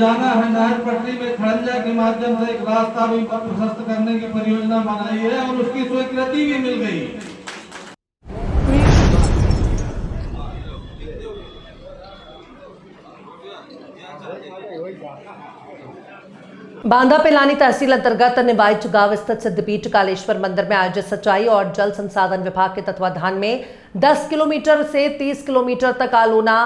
रोजाना है नहर पटरी में खड़ंजा के माध्यम से एक रास्ता भी प्रशस्त करने की परियोजना बनाई है और उसकी स्वीकृति भी मिल गई। बांदा पिलानी तहसील अंतर्गत निवाइच गांव स्थित सिद्धपीठ कालेश्वर मंदिर में आयोजित सिंचाई और जल संसाधन विभाग के तत्वाधान में 10 किलोमीटर से 30 किलोमीटर तक आलोना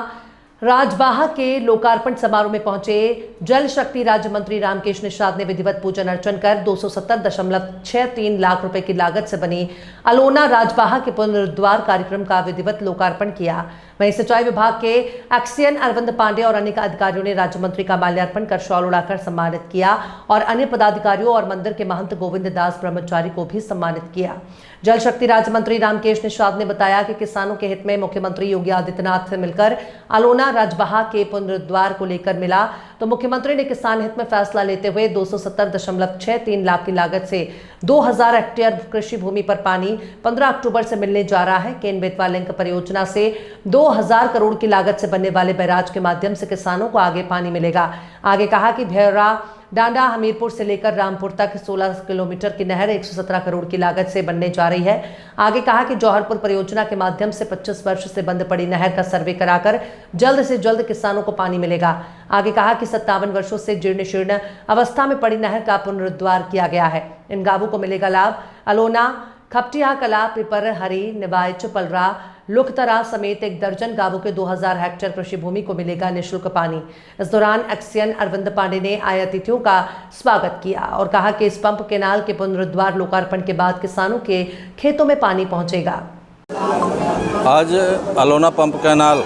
राजबाहा के लोकार्पण समारोह में पहुंचे जल शक्ति राज्य मंत्री रामकेश निषाद ने विधिवत पूजन अर्चन कर 270.63 लाख रुपए की लागत से बनी अलोना राजबाहा के पुनरुद्धार कार्यक्रम का विधिवत लोकार्पण किया। वहीं सिंचाई विभाग के एक्सियन अरविंद पांडे और अन्य अधिकारियों ने राज्य मंत्री का माल्यार्पण कर शॉल उड़ाकर सम्मानित किया और अन्य पदाधिकारियों और मंदिर के महंत गोविंद दास ब्रह्मचारी को भी सम्मानित किया। जल शक्ति राज्य मंत्री रामकेश निषाद ने बताया कि किसानों के हित में मुख्यमंत्री योगी आदित्यनाथ से मिलकर अलोना राजबाहा के पुनरुद्धार को लेकर मिला तो मुख्यमंत्री ने किसान हित में फैसला लेते हुए 270.63 लाख की लागत से 2000 हेक्टेयर कृषि भूमि पर पानी 15 अक्टूबर से मिलने जा रहा है। केन बेतवा लिंक परियोजना से 2000 करोड़ की लागत से बनने वाले बैराज के माध्यम से किसानों को आगे पानी मिलेगा। आगे कहा कि भैरा डांडा हमीरपुर से लेकर रामपुर तक 16 किलोमीटर की नहर 117 करोड़ की लागत से बनने जा रही है। आगे कहा कि जौहरपुर परियोजना के माध्यम से 25 वर्ष से बंद पड़ी नहर का सर्वे कराकर जल्द से जल्द किसानों को पानी मिलेगा। आगे कहा कि 57 वर्षों से जीर्ण शीर्ण अवस्था में पड़ी नहर का पुनरुद्धार किया गया है। इन गांवों को मिलेगा लाभ। अलोना, खपटिया कला, पिपर हरी, निवाइच, पलरा, लुखतरा समेत 1 दर्जन गांवों के 2000 हेक्टेयर कृषि भूमि को मिलेगा निःशुल्क पानी। इस दौरान एक्सियन अरविंद पांडे ने आए अतिथियों का स्वागत किया और कहा कि इस पंप केनाल के पुनरुद्धार लोकार्पण के बाद किसानों के खेतों में पानी पहुंचेगा। आज अलोना पंप कैनाल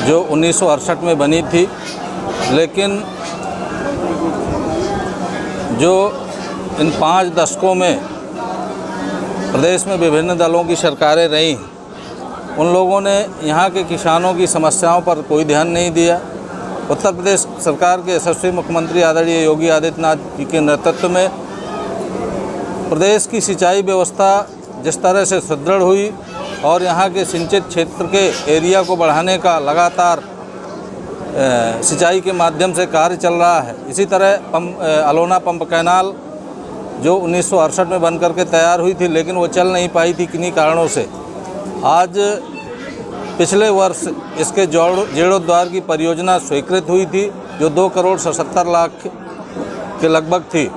जो 1968 में बनी थी, लेकिन जो इन 5 दशकों में प्रदेश में विभिन्न दलों की सरकारें रहीं, उन लोगों ने यहाँ के किसानों की समस्याओं पर कोई ध्यान नहीं दिया। उत्तर प्रदेश सरकार के यशस्वी मुख्यमंत्री आदरणीय योगी आदित्यनाथ जी के नेतृत्व में प्रदेश की सिंचाई व्यवस्था जिस तरह से सुदृढ़ हुई और यहाँ के सिंचित क्षेत्र के एरिया को बढ़ाने का लगातार सिंचाई के माध्यम से कार्य चल रहा है। इसी तरह अलोना पंप कैनाल जो 1968 में बन करके तैयार हुई थी, लेकिन वो चल नहीं पाई थी किन्हीं कारणों से। आज पिछले वर्ष इसके जीर्णोद्धार की परियोजना स्वीकृत हुई थी जो 2 करोड़ 77 लाख के लगभग थी।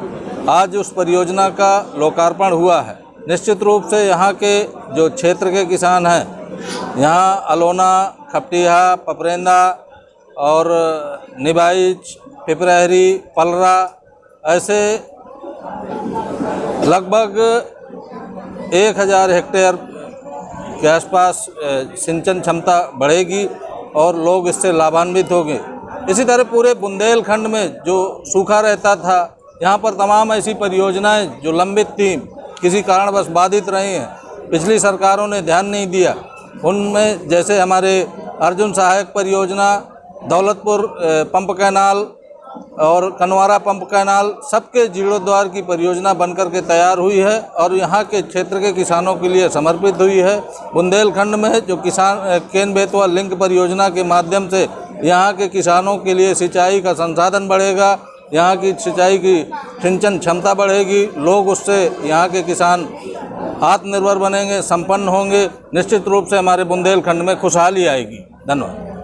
आज उस परियोजना का लोकार्पण हुआ है। निश्चित रूप से यहाँ के जो क्षेत्र के किसान हैं, यहाँ अलोना, खपटिया, पपरेंदा और निवाइच, पिपरहरी, पलरा ऐसे लगभग 1000 हेक्टेयर के आसपास सिंचन क्षमता बढ़ेगी और लोग इससे लाभान्वित होंगे। इसी तरह पूरे बुंदेलखंड में जो सूखा रहता था, यहाँ पर तमाम ऐसी परियोजनाएं जो लंबित थीं, किसी कारणवश बाधित रही हैं, पिछली सरकारों ने ध्यान नहीं दिया। उनमें जैसे हमारे अर्जुन सहायक परियोजना, दौलतपुर पंप कैनाल और कनवारा पंप कैनाल, सबके जीर्णोद्धार की परियोजना बनकर के तैयार हुई है और यहाँ के क्षेत्र के किसानों के लिए समर्पित हुई है। बुंदेलखंड में जो किसान केन बेतवा लिंक परियोजना के माध्यम से यहाँ के किसानों के लिए सिंचाई का संसाधन बढ़ेगा, यहाँ की सिंचाई की सिंचन क्षमता बढ़ेगी, लोग उससे यहाँ के किसान आत्मनिर्भर बनेंगे, संपन्न होंगे। निश्चित रूप से हमारे बुंदेलखंड में खुशहाली आएगी। धन्यवाद।